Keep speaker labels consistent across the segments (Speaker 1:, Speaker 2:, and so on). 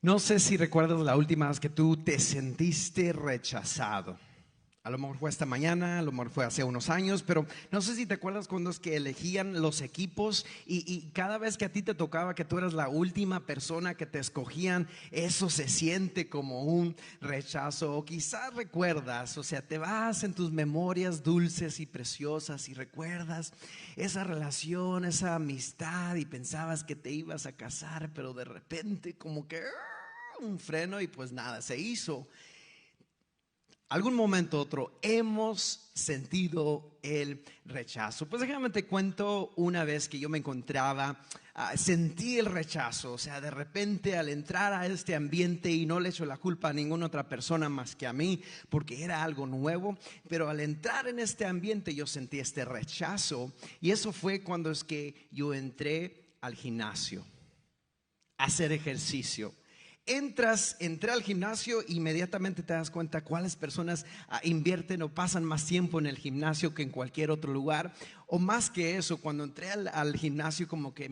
Speaker 1: No sé si recuerdas la última vez que tú te sentiste rechazado. A lo mejor fue esta mañana, a lo mejor fue hace unos años, pero no sé si te acuerdas cuando es que elegían los equipos y cada vez que a ti te tocaba que tú eras la última persona que te escogían, eso se siente como un rechazo. O quizás recuerdas, o sea, te vas en tus memorias dulces y preciosas y recuerdas esa relación, esa amistad y pensabas que te ibas a casar, pero de repente como que un freno y pues nada, se hizo. Algún momento u otro hemos sentido el rechazo. Pues déjame te cuento una vez que yo me encontraba, sentí el rechazo. O sea, de repente al entrar a este ambiente, y no le echo la culpa a ninguna otra persona más que a mí, porque era algo nuevo, pero al entrar en este ambiente yo sentí este rechazo. Y eso fue cuando es que yo entré al gimnasio a hacer ejercicio. Entré al gimnasio, inmediatamente te das cuenta cuáles personas invierten o pasan más tiempo en el gimnasio que en cualquier otro lugar. O más que eso, cuando entré al gimnasio como que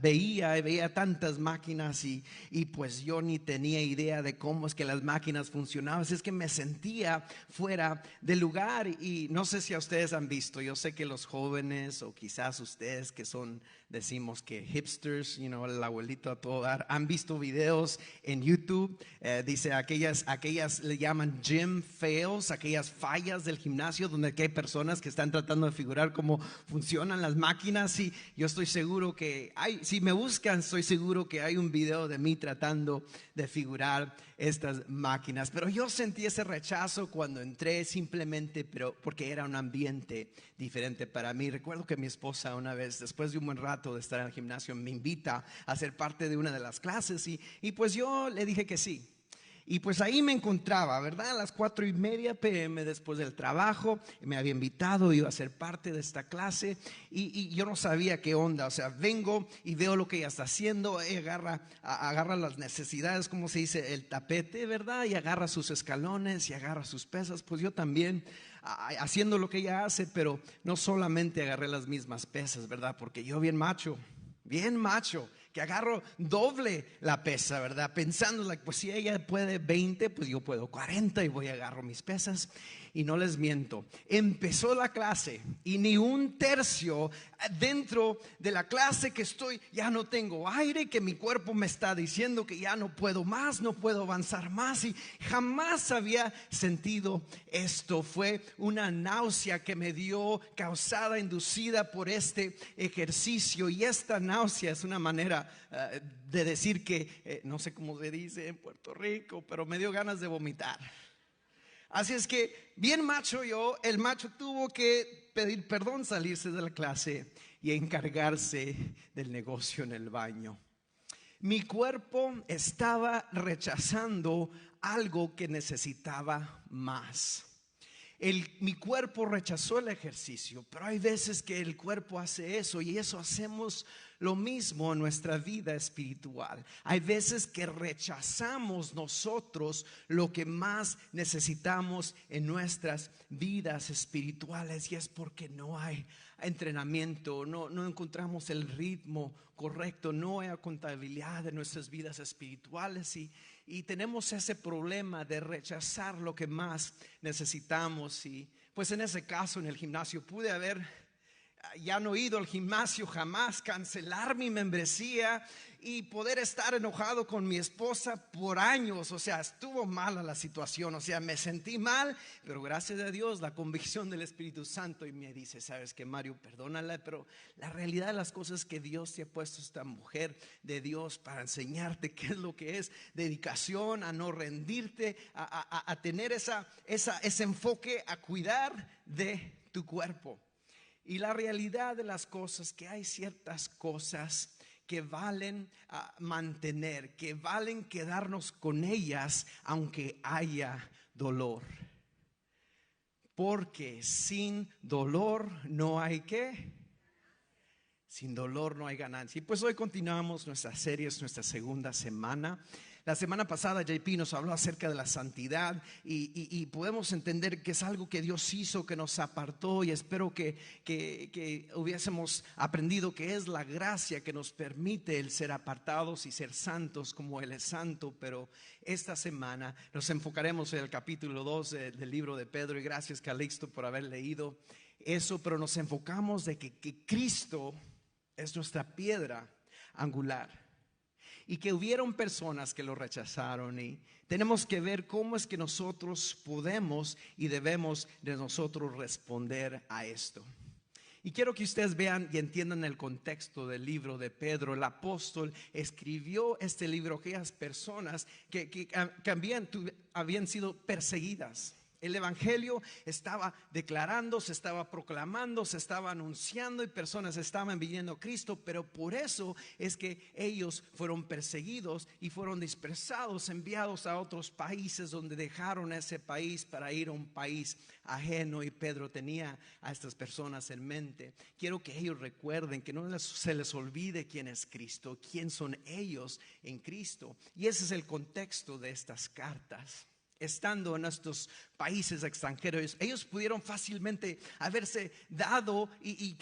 Speaker 1: veía tantas máquinas y pues yo ni tenía idea de cómo es que las máquinas funcionaban. Así es que me sentía fuera de lugar. Y no sé si a ustedes han visto, yo sé que los jóvenes o quizás ustedes que son, decimos que hipsters, el abuelito a todo dar, han visto videos en YouTube. Dice aquellas le llaman gym fails, aquellas fallas del gimnasio donde aquí hay personas que están tratando de figurar cómo funcionan las máquinas. Y yo estoy seguro que si me buscan, estoy seguro que hay un video de mí tratando de figurar estas máquinas. Pero yo sentí ese rechazo cuando entré, simplemente porque era un ambiente diferente para mí. Recuerdo que mi esposa una vez, después de un buen rato de estar en el gimnasio, me invita a ser parte de una de las clases y pues yo le dije que sí. Y pues ahí me encontraba, ¿verdad? A las 4:30 p.m. después del trabajo, me había invitado, iba a ser parte de esta clase y yo no sabía qué onda. O sea, vengo y veo lo que ella está haciendo. Ella agarra las necesidades, como se dice, el tapete, ¿verdad? Y agarra sus escalones y agarra sus pesas. Pues yo también haciendo lo que ella hace, pero no solamente agarré las mismas pesas, ¿verdad? Porque yo bien macho, que agarro doble la pesa, ¿verdad? Pensando, pues si ella puede 20, pues yo puedo 40 y voy a agarro mis pesas. Y no les miento, empezó la clase y ni un tercio dentro de la clase que estoy, ya no tengo aire, que mi cuerpo me está diciendo que ya no puedo más, no puedo avanzar más. Y jamás había sentido esto. Fue una náusea que me dio, causada, inducida por este ejercicio. Y esta náusea es una manera de decir que no sé cómo se dice en Puerto Rico, pero me dio ganas de vomitar. Así es que bien macho yo, el macho tuvo que pedir perdón, salirse de la clase y encargarse del negocio en el baño. Mi cuerpo estaba rechazando algo que necesitaba más. Mi cuerpo rechazó el ejercicio, pero hay veces que el cuerpo hace eso y eso hacemos lo mismo en nuestra vida espiritual. Hay veces que rechazamos nosotros lo que más necesitamos en nuestras vidas espirituales y es porque no hay entrenamiento, no encontramos el ritmo correcto, no hay contabilidad de nuestras vidas espirituales y tenemos ese problema de rechazar lo que más necesitamos. Y pues en ese caso en el gimnasio pude haber ya no ido al gimnasio jamás, cancelar mi membresía y poder estar enojado con mi esposa por años. O sea, estuvo mala la situación, o sea, me sentí mal, pero gracias a Dios la convicción del Espíritu Santo y me dice, sabes que Mario, perdónala, pero la realidad de las cosas es que Dios te ha puesto esta mujer de Dios para enseñarte qué es lo que es dedicación, a no rendirte, a tener ese enfoque, a cuidar de tu cuerpo. Y la realidad de las cosas, que hay ciertas cosas que valen mantener, que valen quedarnos con ellas aunque haya dolor. Porque sin dolor no hay ¿qué? Sin dolor no hay ganancia. Y pues hoy continuamos nuestra serie, es nuestra segunda semana. La semana pasada JP nos habló acerca de la santidad y podemos entender que es algo que Dios hizo, que nos apartó, y espero que hubiésemos aprendido que es la gracia que nos permite el ser apartados y ser santos como Él es santo. Pero esta semana nos enfocaremos en el capítulo 2 del libro de Pedro, y gracias Calixto por haber leído eso, pero nos enfocamos de que Cristo es nuestra piedra angular. Y que hubieron personas que lo rechazaron, y tenemos que ver cómo es que nosotros podemos y debemos de nosotros responder a esto. Y quiero que ustedes vean y entiendan el contexto del libro de Pedro. El apóstol escribió este libro a aquellas personas que habían sido perseguidas. El evangelio estaba declarando, se estaba proclamando, se estaba anunciando, y personas estaban viniendo a Cristo. Pero por eso es que ellos fueron perseguidos y fueron dispersados, enviados a otros países, donde dejaron ese país para ir a un país ajeno. Y Pedro tenía a estas personas en mente. Quiero que ellos recuerden, que no se les olvide quién es Cristo, quién son ellos en Cristo. Y ese es el contexto de estas cartas. Estando en estos países extranjeros, ellos pudieron fácilmente haberse dado y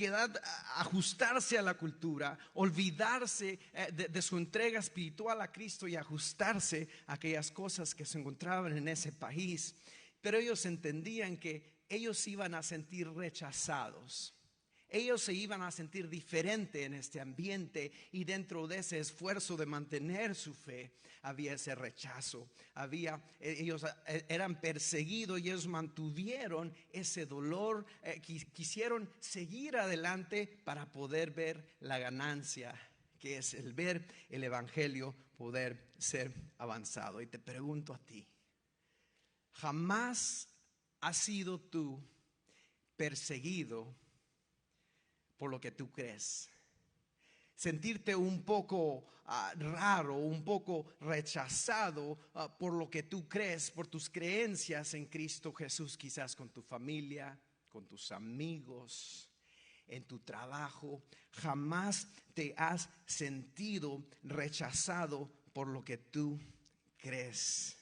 Speaker 1: ajustarse a la cultura, olvidarse de su entrega espiritual a Cristo y ajustarse a aquellas cosas que se encontraban en ese país. Pero ellos entendían que ellos iban a sentir rechazados. Ellos se iban a sentir diferente en este ambiente, y dentro de ese esfuerzo de mantener su fe había ese rechazo. Ellos eran perseguidos y ellos mantuvieron ese dolor. Quisieron seguir adelante para poder ver la ganancia, que es el ver el evangelio poder ser avanzado. Y te pregunto a ti, ¿jamás has sido tú perseguido por lo que tú crees? Sentirte un poco raro, un poco rechazado por lo que tú crees, por tus creencias en Cristo Jesús, quizás con tu familia, con tus amigos, en tu trabajo. Jamás te has sentido rechazado por lo que tú crees.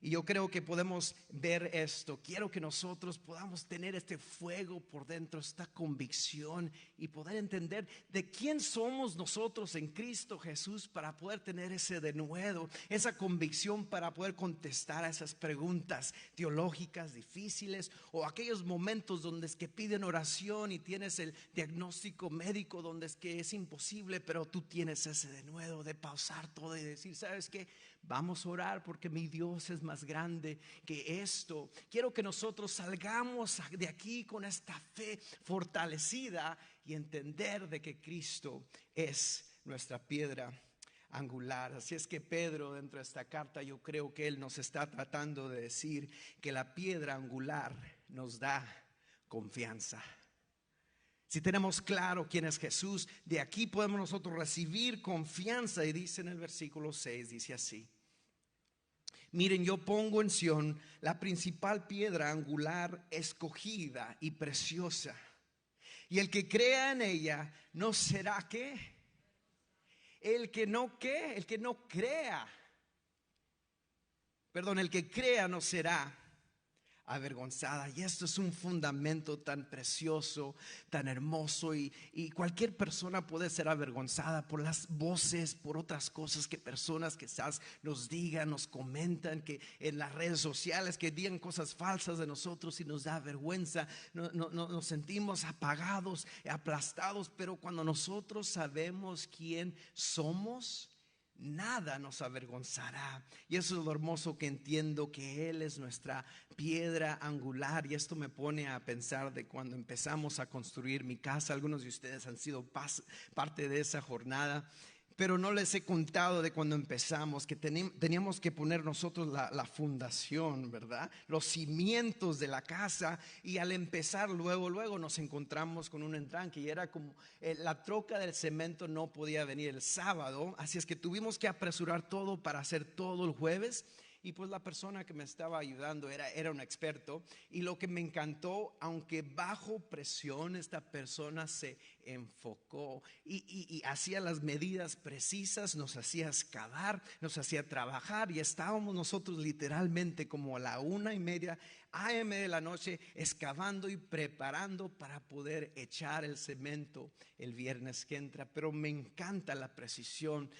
Speaker 1: Y yo creo que podemos ver esto. Quiero que nosotros podamos tener este fuego por dentro, esta convicción, y poder entender de quién somos nosotros en Cristo Jesús, para poder tener ese denuedo, esa convicción, para poder contestar a esas preguntas teológicas difíciles, o aquellos momentos donde es que piden oración y tienes el diagnóstico médico donde es que es imposible, pero tú tienes ese denuedo de pausar todo y decir: ¿sabes qué? Vamos a orar, porque mi Dios es más grande que esto. Quiero que nosotros salgamos de aquí con esta fe fortalecida y entender de que Cristo es nuestra piedra angular. Así es que Pedro, dentro de esta carta, yo creo que él nos está tratando de decir que la piedra angular nos da confianza. Si tenemos claro quién es Jesús, de aquí podemos nosotros recibir confianza. Y dice en el versículo 6, dice así: miren, yo pongo en Sión la principal piedra angular, escogida y preciosa, y el que crea en ella no será ¿qué? El que no crea, el que crea no será avergonzada. Y esto es un fundamento tan precioso, tan hermoso, y cualquier persona puede ser avergonzada por las voces, por otras cosas que personas quizás nos digan, nos comentan, que en las redes sociales, que digan cosas falsas de nosotros, y nos da vergüenza. Nos sentimos apagados, aplastados. Pero cuando nosotros sabemos quién somos, nada nos avergonzará. Y eso es lo hermoso, que entiendo que Él es nuestra piedra angular. Y esto me pone a pensar de cuando empezamos a construir mi casa. Algunos de ustedes han sido parte de esa jornada, pero no les he contado de cuando empezamos, que teníamos que poner nosotros la fundación, ¿verdad? Los cimientos de la casa. Y al empezar, luego nos encontramos con un entranque, y era como la troca del cemento no podía venir el sábado, así es que tuvimos que apresurar todo para hacer todo el jueves. y pues la persona que me estaba ayudando era un experto, y lo que me encantó, aunque bajo presión esta persona se enfocó y hacía las medidas precisas, nos hacía excavar, nos hacía trabajar, y estábamos nosotros literalmente como a la 1:30 AM de la noche excavando y preparando para poder echar el cemento el viernes que entra. Pero me encanta la precisión.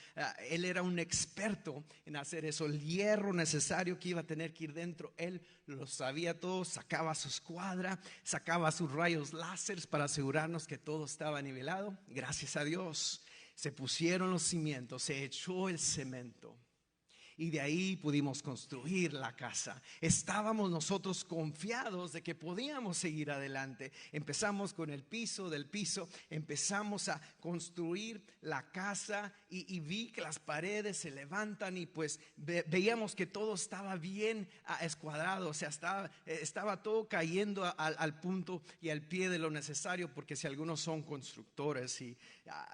Speaker 1: Él era un experto en hacer eso. El hierro necesario que iba a tener que ir dentro, él lo sabía todo. Sacaba su escuadra, sacaba sus rayos láser para asegurarnos que todo estaba nivelado. Gracias a Dios se pusieron los cimientos, se echó el cemento, y de ahí pudimos construir la casa. Estábamos nosotros confiados de que podíamos seguir adelante. Empezamos con el piso del piso, empezamos a construir la casa, y vi que las paredes se levantan, y pues veíamos que todo estaba bien escuadrado. O sea, estaba todo cayendo al punto y al pie de lo necesario, porque si algunos son constructores y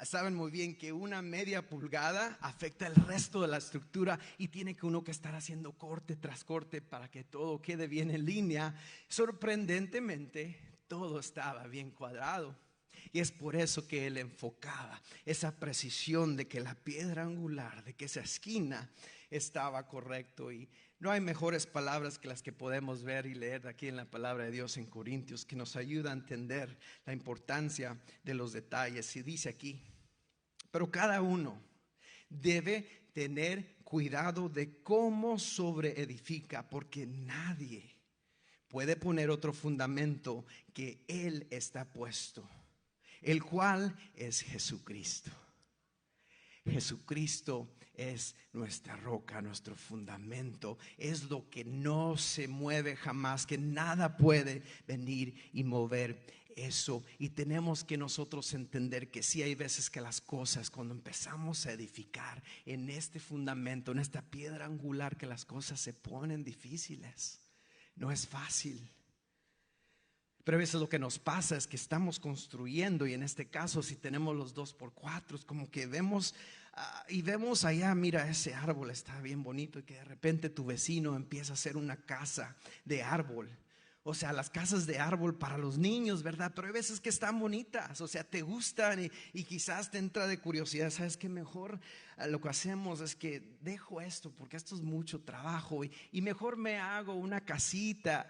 Speaker 1: saben muy bien que una media pulgada afecta el resto de la estructura, y tiene que uno que estar haciendo corte tras corte para que todo quede bien en línea. Sorprendentemente, todo estaba bien cuadrado, y es por eso que él enfocaba esa precisión de que la piedra angular, de que esa esquina estaba correcto. Y no hay mejores palabras que las que podemos ver y leer aquí en la palabra de Dios en Corintios, que nos ayuda a entender la importancia de los detalles. Y dice aquí: pero cada uno debe tener cuidado de cómo sobreedifica, porque nadie puede poner otro fundamento que Él está puesto, el cual es Jesucristo. Jesucristo es nuestra roca, nuestro fundamento, es lo que no se mueve jamás, que nada puede venir y mover eso. Y tenemos que nosotros entender que sí, hay veces que las cosas, cuando empezamos a edificar en este fundamento, en esta piedra angular, que las cosas se ponen difíciles. No es fácil. Pero a veces lo que nos pasa es que estamos construyendo, y en este caso si tenemos los 2x4, es como que vemos y vemos allá, mira, ese árbol está bien bonito, y que de repente tu vecino empieza a hacer una casa de árbol. O sea, las casas de árbol para los niños, ¿verdad? Pero hay veces que están bonitas, o sea, te gustan, y quizás te entra de curiosidad. ¿Sabes qué? Mejor lo que hacemos es que dejo esto, porque esto es mucho trabajo, y mejor me hago una casita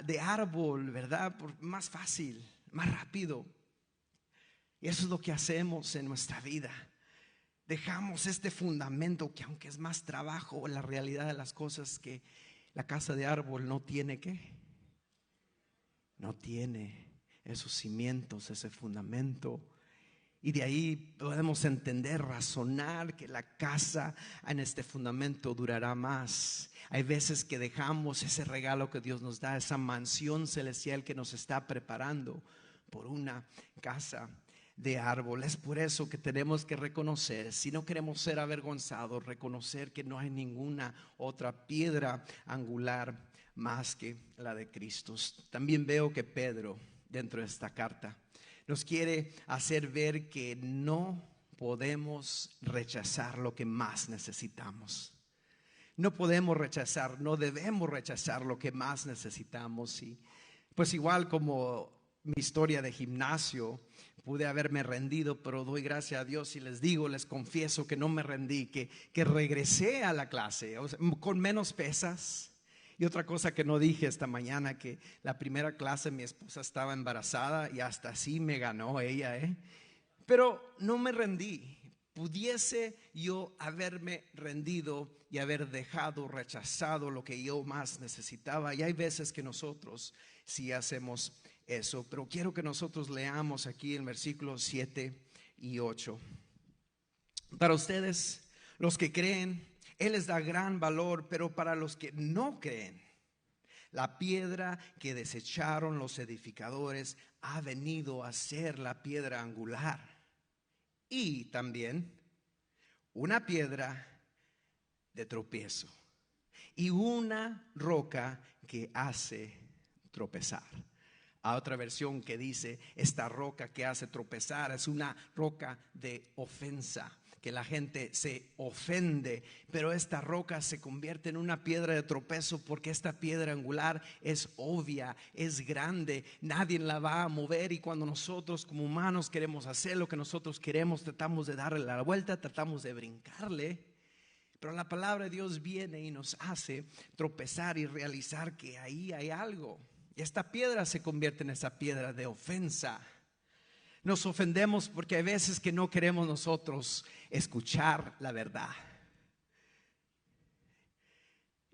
Speaker 1: de árbol, ¿verdad? Más fácil, más rápido. Y eso es lo que hacemos en nuestra vida. Dejamos este fundamento que, aunque es más trabajo, la realidad de las cosas es que la casa de árbol no tiene no tiene esos cimientos, ese fundamento. Y de ahí podemos entender, razonar que la casa en este fundamento durará más. Hay veces que dejamos ese regalo que Dios nos da, esa mansión celestial que nos está preparando, por una casa de árbol. Es por eso que tenemos que reconocer, si no queremos ser avergonzados, reconocer que no hay ninguna otra piedra angular más que la de Cristo. También veo que Pedro, dentro de esta carta, nos quiere hacer ver que no podemos rechazar lo que más necesitamos. No podemos rechazar, no debemos rechazar lo que más necesitamos. Y pues igual como mi historia de gimnasio, pude haberme rendido, pero doy gracias a Dios y les digo, les confieso que no me rendí, que regresé a la clase, o sea, con menos pesas. Y otra cosa que no dije esta mañana, que la primera clase mi esposa estaba embarazada, y hasta así me ganó ella, Pero no me rendí. Pudiese yo haberme rendido y haber dejado, rechazado lo que yo más necesitaba. Y hay veces que nosotros sí hacemos eso. Pero quiero que nosotros leamos aquí en versículos 7 y 8. Para ustedes, los que creen, Él les da gran valor, pero para los que no creen, la piedra que desecharon los edificadores ha venido a ser la piedra angular, y también una piedra de tropiezo y una roca que hace tropezar. A otra versión que dice, esta roca que hace tropezar es una roca de ofensa. que la gente se ofende, pero esta roca se convierte en una piedra de tropiezo porque esta piedra angular es obvia, es grande, nadie la va a mover. Y cuando nosotros como humanos queremos hacer lo que nosotros queremos, tratamos de darle la vuelta, tratamos de brincarle. Pero la palabra de Dios viene y nos hace tropezar y realizar que ahí hay algo. Y esta piedra se convierte en esa piedra de ofensa. Nos ofendemos porque hay veces que no queremos nosotros escuchar la verdad.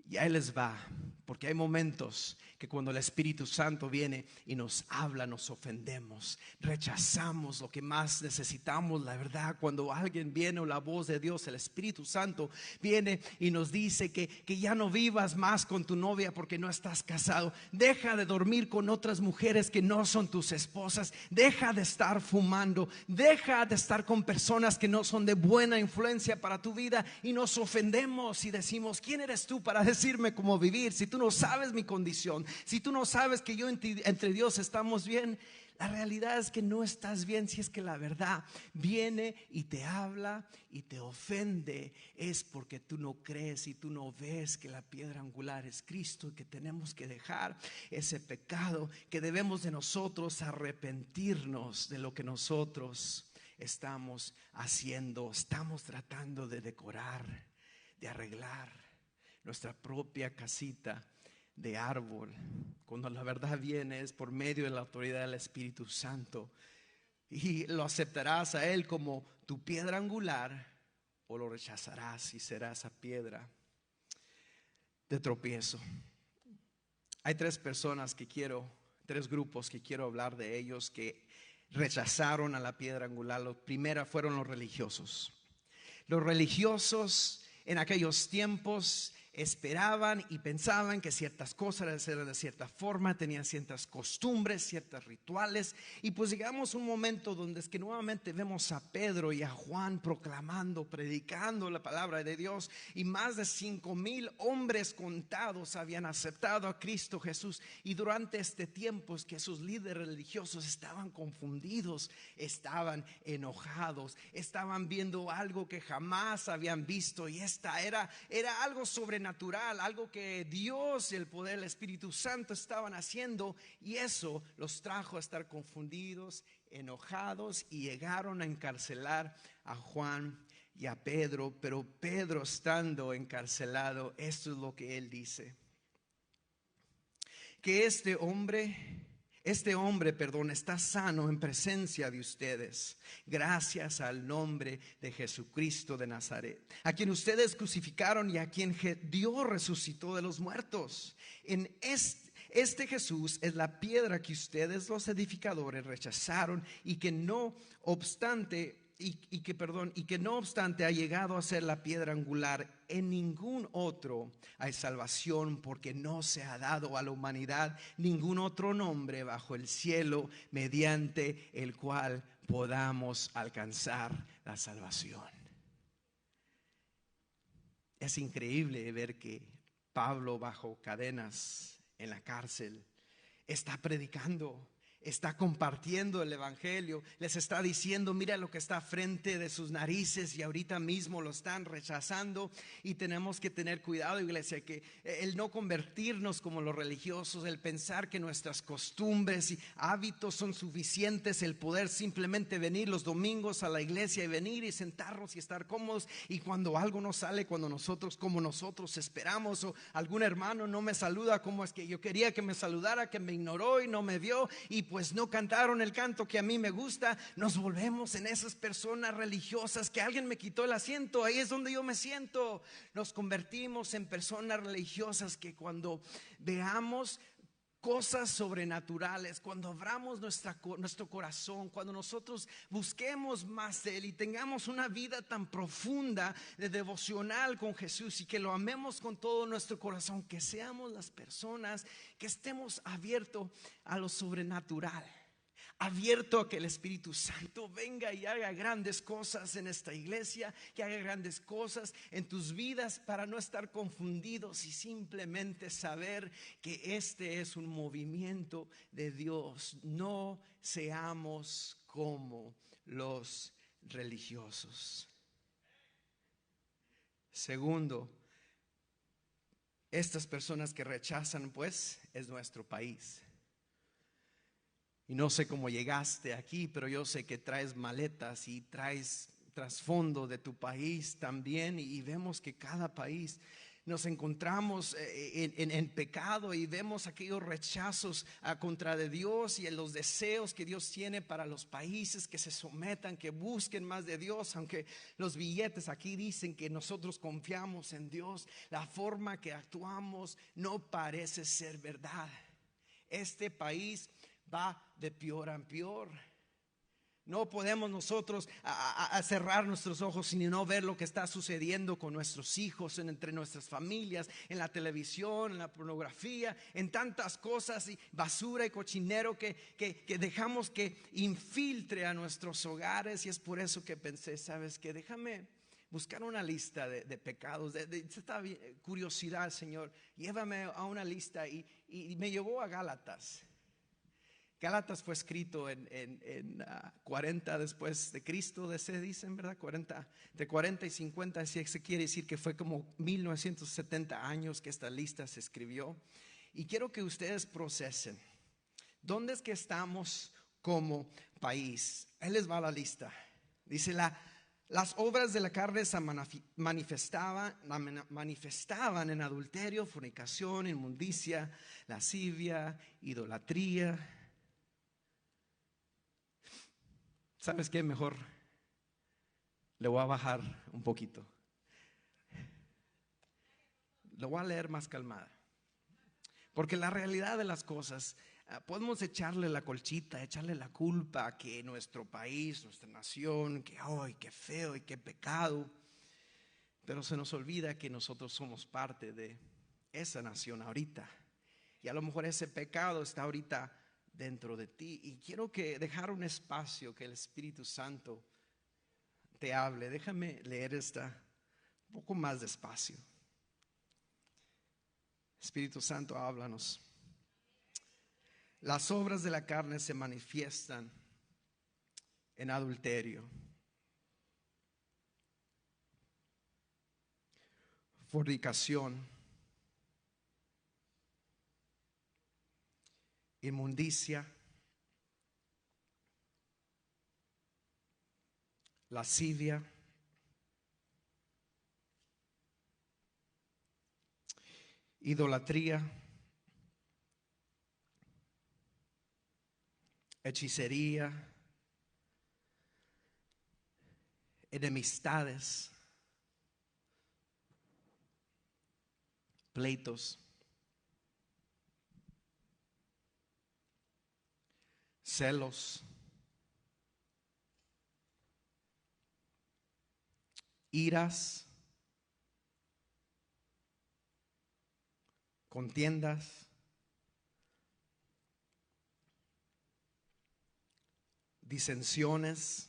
Speaker 1: Y ahí les va, porque hay momentos que cuando el Espíritu Santo viene y nos habla, nos ofendemos, rechazamos lo que más necesitamos, la verdad. Cuando alguien viene o la voz de Dios, el Espíritu Santo viene y nos dice que ya no vivas más con tu novia porque no estás casado. Deja de dormir con otras mujeres que no son tus esposas. Deja de estar fumando. Deja de estar con personas que no son de buena influencia para tu vida. Y nos ofendemos y decimos: ¿quién eres tú para decirme cómo vivir? Si tú no sabes mi condición, si tú no sabes que yo entre Dios estamos bien. La realidad es que no estás bien. Si es que la verdad viene y te habla y te ofende, es porque tú no crees y tú no ves que la piedra angular es Cristo, y que tenemos que dejar ese pecado, que debemos de nosotros arrepentirnos de lo que nosotros estamos haciendo. Estamos tratando de decorar, de arreglar nuestra propia casita de árbol, cuando la verdad viene es por medio de la autoridad del Espíritu Santo. Y lo aceptarás a Él como tu piedra angular, o lo rechazarás y será esa piedra de tropiezo. Hay tres grupos que quiero hablar de ellos, que rechazaron a la piedra angular. La primera fueron los religiosos. Los religiosos en aquellos tiempos esperaban y pensaban que ciertas cosas eran de cierta forma, tenían ciertas costumbres, ciertos rituales. Y pues llegamos a un momento donde es que nuevamente vemos a Pedro y a Juan proclamando, predicando la palabra de Dios, y más de 5,000 hombres contados habían aceptado a Cristo Jesús. Y durante este tiempo es que sus líderes religiosos estaban confundidos, estaban enojados, estaban viendo algo que jamás habían visto, y esta era algo sobrenatural, algo que Dios y el poder del Espíritu Santo estaban haciendo, y eso los trajo a estar confundidos, enojados, y llegaron a encarcelar a Juan y a Pedro. Pero Pedro, estando encarcelado, esto es lo que él dice: que este hombre, está sano en presencia de ustedes, gracias al nombre de Jesucristo de Nazaret, a quien ustedes crucificaron y a quien Dios resucitó de los muertos. En este Jesús es la piedra que ustedes, los edificadores, rechazaron, y que no obstante ha llegado a ser la piedra angular. En ningún otro hay salvación, porque no se ha dado a la humanidad ningún otro nombre bajo el cielo mediante el cual podamos alcanzar la salvación. Es increíble ver que Pablo, bajo cadenas en la cárcel, está predicando, está compartiendo el evangelio, les está diciendo: mira lo que está frente de sus narices, y ahorita mismo lo están rechazando. Y tenemos que tener cuidado, iglesia, que el no convertirnos como los religiosos, el pensar que nuestras costumbres y hábitos son suficientes, el poder simplemente venir los domingos a la iglesia y venir y sentarnos y estar cómodos, y cuando algo no sale como nosotros esperamos, o algún hermano no me saluda como es que yo quería que me saludara, que me ignoró y no me vio, y pues no cantaron el canto que a mí me gusta, nos volvemos en esas personas religiosas que alguien me quitó el asiento, ahí es donde yo me siento. Nos convertimos en personas religiosas que cuando veamos cosas sobrenaturales, cuando abramos nuestro corazón, cuando nosotros busquemos más de Él y tengamos una vida tan profunda de devocional con Jesús, y que lo amemos con todo nuestro corazón, que seamos las personas que estemos abiertos a lo sobrenatural, abierto a que el Espíritu Santo venga y haga grandes cosas en esta iglesia, que haga grandes cosas en tus vidas, para no estar confundidos y simplemente saber que este es un movimiento de Dios. No seamos como los religiosos. Segundo, estas personas que rechazan, pues, es nuestro país. Y no sé cómo llegaste aquí, pero yo sé que traes maletas y traes trasfondo de tu país también. Y vemos que cada país nos encontramos en pecado y vemos aquellos rechazos contra de Dios y en los deseos que Dios tiene para los países que se sometan, que busquen más de Dios. Aunque los billetes aquí dicen que nosotros confiamos en Dios, la forma que actuamos no parece ser verdad. Este país va de peor en peor. No podemos nosotros a cerrar nuestros ojos y no ver lo que está sucediendo con nuestros hijos, entre nuestras familias, en la televisión, en la pornografía, en tantas cosas y basura y cochinero que dejamos que infiltre a nuestros hogares. Y es por eso que pensé, ¿sabes qué? Déjame buscar una lista de pecados, de esta curiosidad, Señor. Llévame a una lista y me llevó a Gálatas. Gálatas fue escrito en 40 después de Cristo, se dicen, ¿verdad? De 40 y 50, así se quiere decir que fue como 1970 años que esta lista se escribió. Y quiero que ustedes procesen, ¿dónde es que estamos como país? Ahí les va la lista. Dice, las obras de la carne se manifestaban en adulterio, fornicación, inmundicia, lascivia, idolatría. ¿Sabes qué? Mejor le voy a bajar un poquito. Lo voy a leer más calmada. Porque la realidad de las cosas, podemos echarle la colchita, echarle la culpa a que nuestro país, nuestra nación, que ¡ay, qué feo y qué pecado! Pero se nos olvida que nosotros somos parte de esa nación ahorita. Y a lo mejor ese pecado está ahorita dentro de ti. Y quiero dejar un espacio que el Espíritu Santo te hable. Déjame leer esta un poco más despacio. Espíritu Santo, háblanos. Las obras de la carne se manifiestan en adulterio, fornicación, inmundicia, lascivia, idolatría, hechicería, enemistades, pleitos, celos, iras, contiendas, disensiones,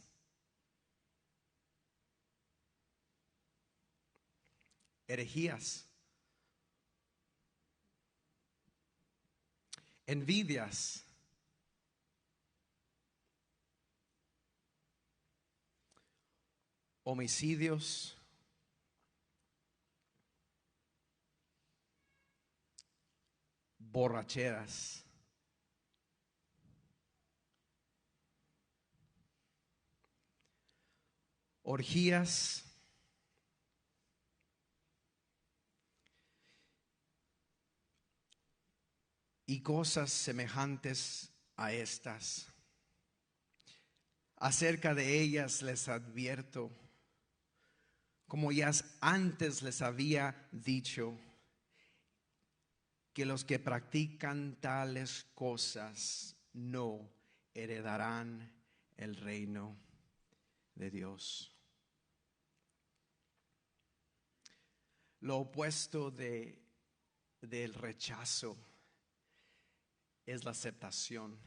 Speaker 1: herejías, envidias, homicidios, borracheras, orgías, y cosas semejantes a estas. Acerca de ellas les advierto, como ya antes les había dicho, que los que practican tales cosas no heredarán el reino de Dios. Lo opuesto del rechazo es la aceptación.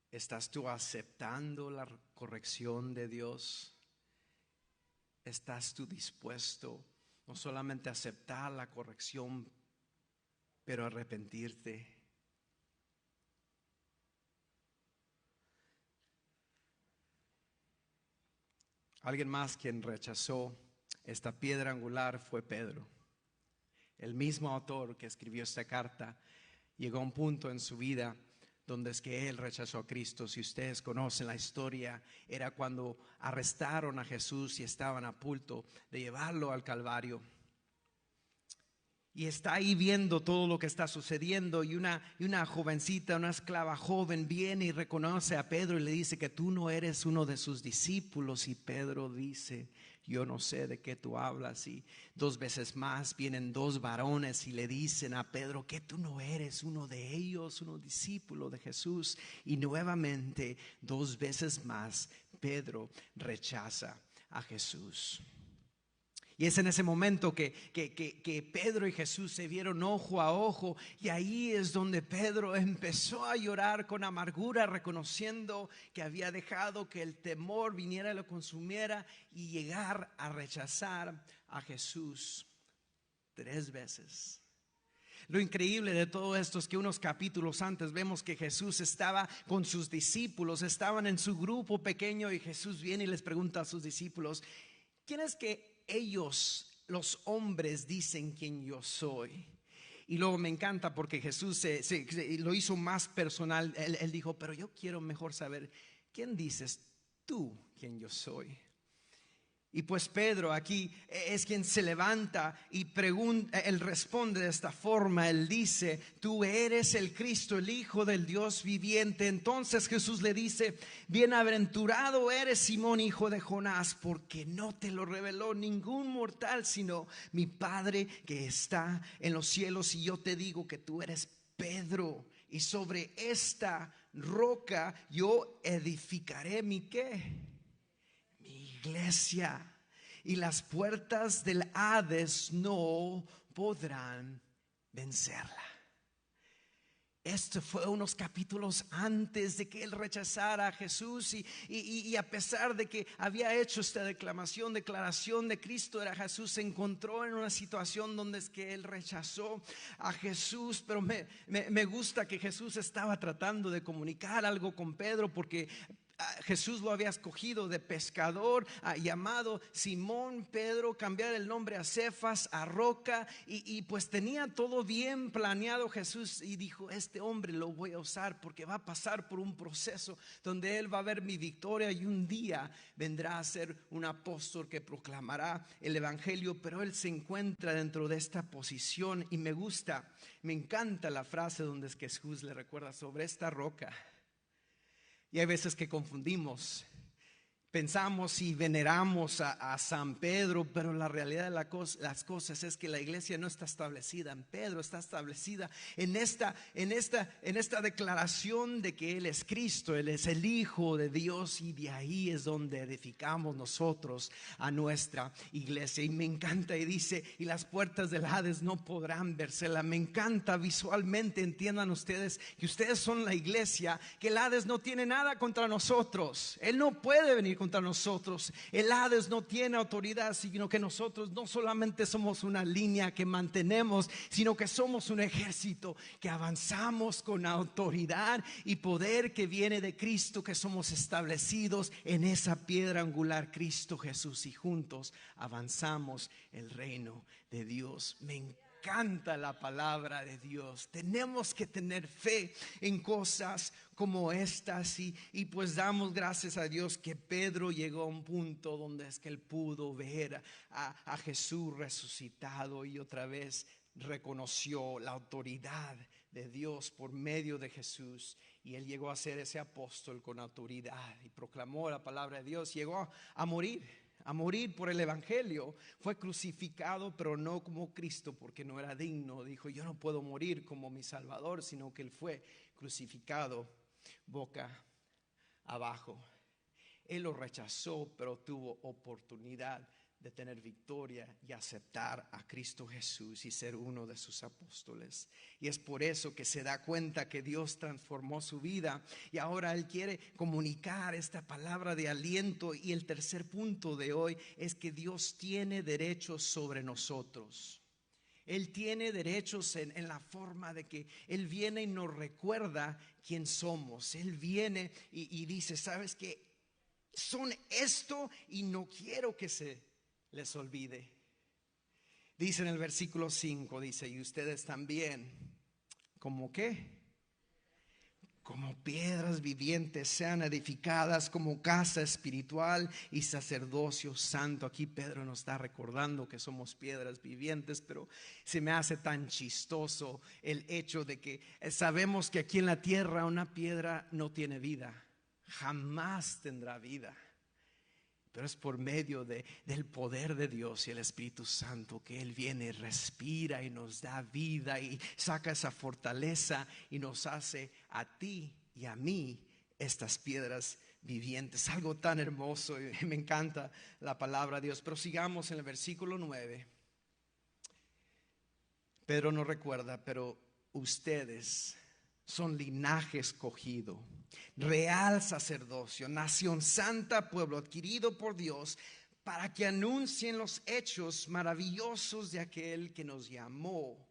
Speaker 1: ¿Estás tú aceptando la corrección de Dios? ¿Estás tú dispuesto no solamente a aceptar la corrección, pero arrepentirte? Alguien más quien rechazó esta piedra angular fue Pedro. El mismo autor que escribió esta carta llegó a un punto en su vida donde es que él rechazó a Cristo. Si ustedes conocen la historia, era cuando arrestaron a Jesús y estaban a punto de llevarlo al Calvario. Y está ahí viendo todo lo que está sucediendo y una jovencita, una esclava joven viene y reconoce a Pedro y le dice que tú no eres uno de sus discípulos. Y Pedro dice, yo no sé de qué tú hablas. Y 2 veces más vienen 2 varones y le dicen a Pedro que tú no eres uno de ellos, uno discípulo de Jesús. Y nuevamente 2 veces más Pedro rechaza a Jesús. Y es en ese momento que Pedro y Jesús se vieron ojo a ojo, y ahí es donde Pedro empezó a llorar con amargura, reconociendo que había dejado que el temor viniera y lo consumiera y llegar a rechazar a Jesús 3 veces. Lo increíble de todo esto es que unos capítulos antes vemos que Jesús estaba con sus discípulos, estaban en su grupo pequeño, y Jesús viene y les pregunta a sus discípulos, ¿quién es que ellos, los hombres, dicen quién yo soy? Y luego me encanta porque Jesús lo hizo más personal. Él dijo, pero yo quiero mejor saber, ¿quién dices tú quién yo soy? Y pues Pedro aquí es quien se levanta y pregunta, él responde de esta forma, él dice, tú eres el Cristo, el Hijo del Dios viviente. Entonces Jesús le dice, bienaventurado eres Simón, hijo de Jonás, porque no te lo reveló ningún mortal, sino mi Padre que está en los cielos. Y yo te digo que tú eres Pedro, y sobre esta roca yo edificaré mi ¿qué? Iglesia, y las puertas del Hades no podrán vencerla. Esto fue unos capítulos antes de que él rechazara a Jesús, y a pesar de que había hecho esta declaración de Cristo era Jesús, se encontró en una situación donde es que él rechazó a Jesús. Pero me gusta que Jesús estaba tratando de comunicar algo con Pedro, porque Jesús lo había escogido de pescador, llamado Simón Pedro, cambiar el nombre a Cefas, a roca, y pues tenía todo bien planeado Jesús, y dijo, este hombre lo voy a usar porque va a pasar por un proceso donde él va a ver mi victoria, y un día vendrá a ser un apóstol que proclamará el evangelio. Pero él se encuentra dentro de esta posición, y me encanta la frase donde es que Jesús le recuerda sobre esta roca. Y hay veces que confundimos, pensamos y veneramos a San Pedro, pero la realidad de las cosas es que la iglesia no está establecida en Pedro, está establecida en esta declaración de que Él es Cristo, Él es el Hijo de Dios, y de ahí es donde edificamos nosotros a nuestra iglesia. Y me encanta, y dice, y las puertas del Hades no podrán versela. Me encanta visualmente, entiendan ustedes que ustedes son la iglesia, que el Hades no tiene nada contra nosotros, Él no puede venir contra nosotros. El Hades no tiene autoridad, sino que nosotros no solamente somos una línea que mantenemos, sino que somos un ejército que avanzamos con autoridad y poder que viene de Cristo, que somos establecidos en esa piedra angular, Cristo Jesús, y juntos avanzamos el reino de Dios. Me encanta la palabra de Dios. Tenemos que tener fe en cosas como estas, y pues damos gracias a Dios que Pedro llegó a un punto donde es que él pudo ver a Jesús resucitado, y otra vez reconoció la autoridad de Dios por medio de Jesús, y él llegó a ser ese apóstol con autoridad y proclamó la palabra de Dios. Llegó a morir por el evangelio. Fue crucificado, pero no como Cristo, porque no era digno. Dijo, yo no puedo morir como mi Salvador, sino que él fue crucificado boca abajo. Él lo rechazó, pero tuvo oportunidad de tener victoria y aceptar a Cristo Jesús y ser uno de sus apóstoles. Y es por eso que se da cuenta que Dios transformó su vida, y ahora él quiere comunicar esta palabra de aliento. Y el tercer punto de hoy es que Dios tiene derechos sobre nosotros. Él tiene derechos en la forma de que Él viene y nos recuerda quién somos. Él viene y dice, ¿sabes qué? son esto y no quiero que se les olvide. Dice en el versículo 5, dice, y ustedes también, ¿cómo qué? Como piedras vivientes sean edificadas como casa espiritual y sacerdocio santo. Aquí Pedro nos está recordando que somos piedras vivientes, pero se me hace tan chistoso el hecho de que sabemos que aquí en la tierra una piedra no tiene vida, jamás tendrá vida. Pero es por medio del poder de Dios y el Espíritu Santo que Él viene, respira y nos da vida y saca esa fortaleza y nos hace a ti y a mí estas piedras vivientes. Algo tan hermoso y me encanta la palabra de Dios. Pero sigamos en el versículo 9. Pedro nos recuerda, pero ustedes son linaje escogido, real sacerdocio, nación santa, pueblo adquirido por Dios, para que anuncien los hechos maravillosos de aquel que nos llamó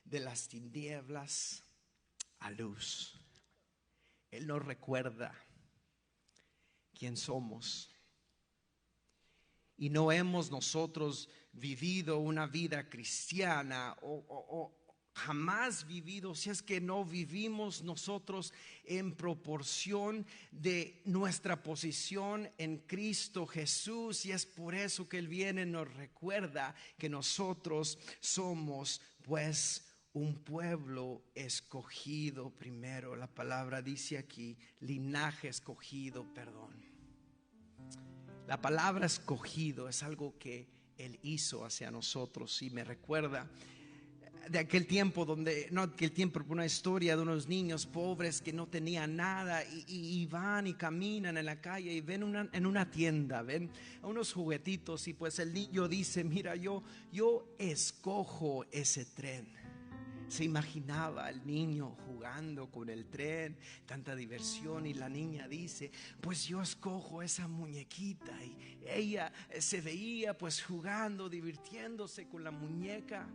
Speaker 1: de las tinieblas a luz. Él nos recuerda quién somos. Y no hemos nosotros vivido una vida cristiana o jamás vivido, si es que no vivimos nosotros en proporción de nuestra posición en Cristo Jesús. Y es por eso que Él viene y nos recuerda que nosotros somos pues un pueblo escogido primero. La palabra dice aquí, linaje escogido, perdón. La palabra escogido es algo que Él hizo hacia nosotros y me recuerda de aquel tiempo no aquel tiempo, una historia de unos niños pobres que no tenían nada y van y caminan en la calle y ven en una tienda, ven unos juguetitos y pues el niño dice, mira, yo escojo ese tren. Se imaginaba al niño jugando con el tren, tanta diversión, y la niña dice, pues yo escojo esa muñequita, y ella se veía pues jugando, divirtiéndose con la muñeca.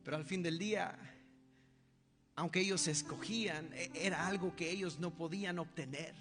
Speaker 1: Pero al fin del día, aunque ellos escogían, era algo que ellos no podían obtener.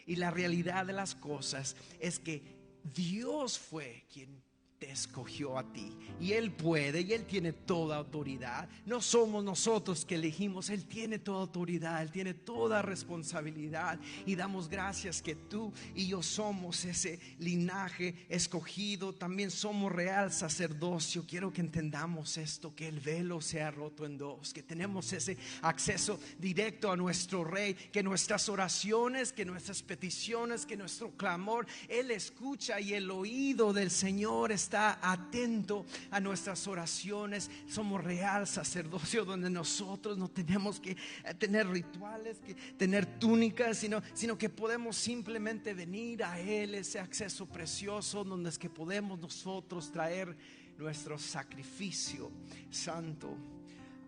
Speaker 1: Y la realidad de las cosas es que Dios fue quien te escogió a ti, y Él puede, y Él tiene toda autoridad. No somos nosotros que elegimos, Él tiene toda autoridad, Él tiene toda responsabilidad, y damos gracias que tú y yo somos ese linaje escogido. También somos real sacerdocio. Quiero que entendamos esto, que el velo se ha roto en dos, que tenemos ese acceso directo a nuestro Rey, que nuestras oraciones, que nuestras peticiones, que nuestro clamor, Él escucha, y el oído del Señor está atento a nuestras oraciones. Somos real sacerdocio, donde nosotros no tenemos que tener rituales, que tener túnicas, sino que podemos simplemente venir a Él, ese acceso precioso donde es que podemos nosotros traer nuestro sacrificio santo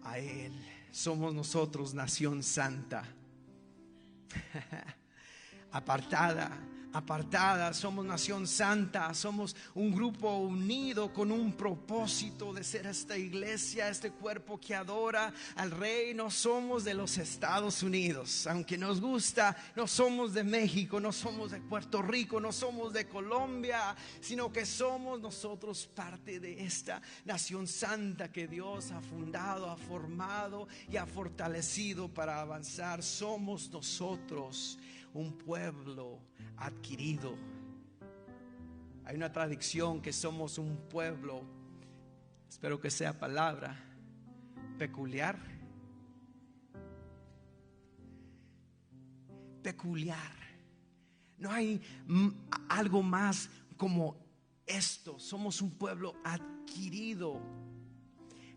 Speaker 1: a Él. Somos nosotros nación santa, apartada, somos nación santa, somos un grupo unido con un propósito de ser esta iglesia, este cuerpo que adora al Rey. No somos de los Estados Unidos, aunque nos gusta, no somos de México, no somos de Puerto Rico, no somos de Colombia, sino que somos nosotros parte de esta nación santa que Dios ha fundado, ha formado y ha fortalecido para avanzar. Somos nosotros un pueblo adquirido. Hay una tradición que somos un pueblo, espero que sea palabra, peculiar. No hay algo más como esto. Somos un pueblo adquirido.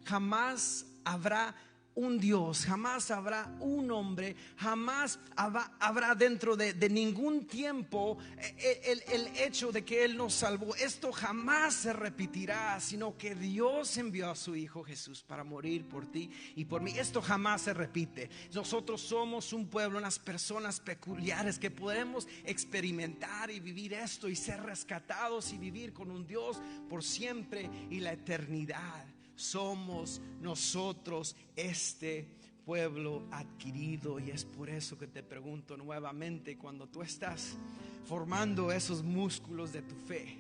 Speaker 1: Jamás habrá un Dios, jamás habrá un hombre, jamás habrá dentro de ningún tiempo el hecho de que Él nos salvó. Esto jamás se repetirá, sino que Dios envió a su Hijo Jesús para morir por ti y por mí. Esto jamás se repite. Nosotros somos un pueblo, unas personas peculiares que podemos experimentar y vivir esto y ser rescatados y vivir con un Dios por siempre y la eternidad. Somos nosotros este pueblo adquirido. Y es por eso que te pregunto nuevamente, cuando tú estás formando esos músculos de tu fe,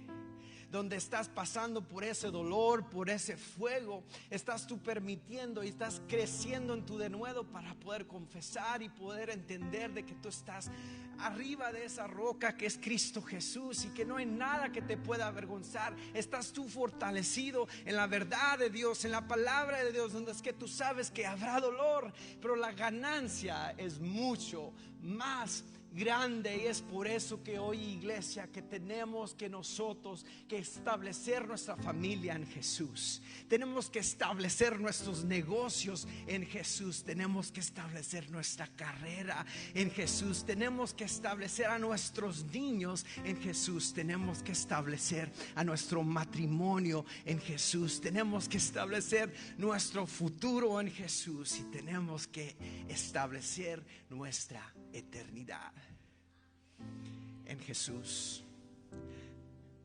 Speaker 1: donde estás pasando por ese dolor, por ese fuego, estás tú permitiendo y estás creciendo en tu denuedo para poder confesar y poder entender de que tú estás arriba de esa roca que es Cristo Jesús y que no hay nada que te pueda avergonzar. Estás tú fortalecido en la verdad de Dios, en la palabra de Dios, donde es que tú sabes que habrá dolor, pero la ganancia es mucho más grande. Y es por eso que hoy, iglesia, que tenemos que nosotros que establecer nuestra familia en Jesús, tenemos que establecer nuestros negocios en Jesús, tenemos que establecer nuestra carrera en Jesús, tenemos que establecer a nuestros niños en Jesús, tenemos que establecer a nuestro matrimonio en Jesús, tenemos que establecer nuestro futuro en Jesús y tenemos que establecer nuestra eternidad en Jesús.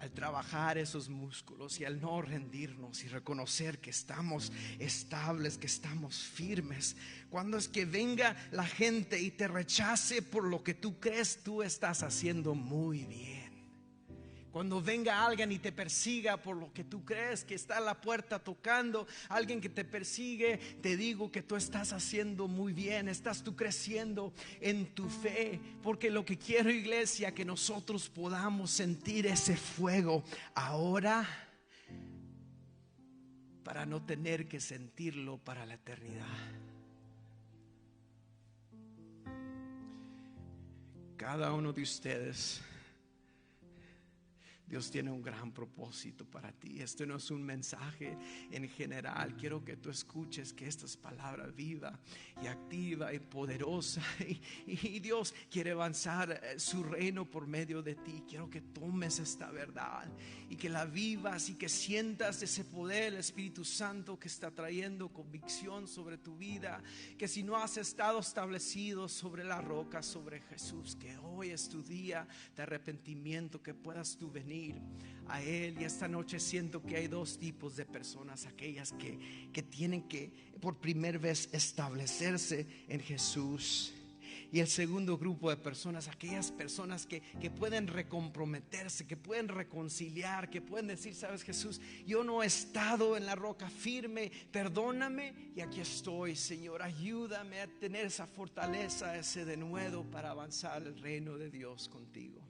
Speaker 1: Al trabajar esos músculos y al no rendirnos y reconocer que estamos estables, que estamos firmes, cuando es que venga la gente y te rechace por lo que tú crees tú estás haciendo muy bien, cuando venga alguien y te persiga por lo que tú crees que está a la puerta tocando, alguien que te persigue, te digo que tú estás haciendo muy bien, estás tú creciendo en tu fe, porque lo que quiero, iglesia, que nosotros podamos sentir ese fuego ahora para no tener que sentirlo para la eternidad. Cada uno de ustedes, Dios tiene un gran propósito para ti. Este no es un mensaje en general. Quiero que tú escuches que esta es palabra viva y activa y poderosa. Y Dios quiere avanzar su reino por medio de ti. Quiero que tomes esta verdad y que la vivas y que sientas ese poder del Espíritu Santo que está trayendo convicción sobre tu vida. Que si no has estado establecido sobre la roca, sobre Jesús, que hoy es tu día de arrepentimiento, que puedas tú venir a Él. Y esta noche siento que hay dos tipos de personas: aquellas que tienen que por primera vez establecerse en Jesús, y el segundo grupo de personas, aquellas personas que pueden recomprometerse, que pueden reconciliar, que pueden decir: sabes, Jesús, yo no he estado en la roca firme, perdóname y aquí estoy, Señor, ayúdame a tener esa fortaleza, ese denuedo para avanzar el reino de Dios contigo.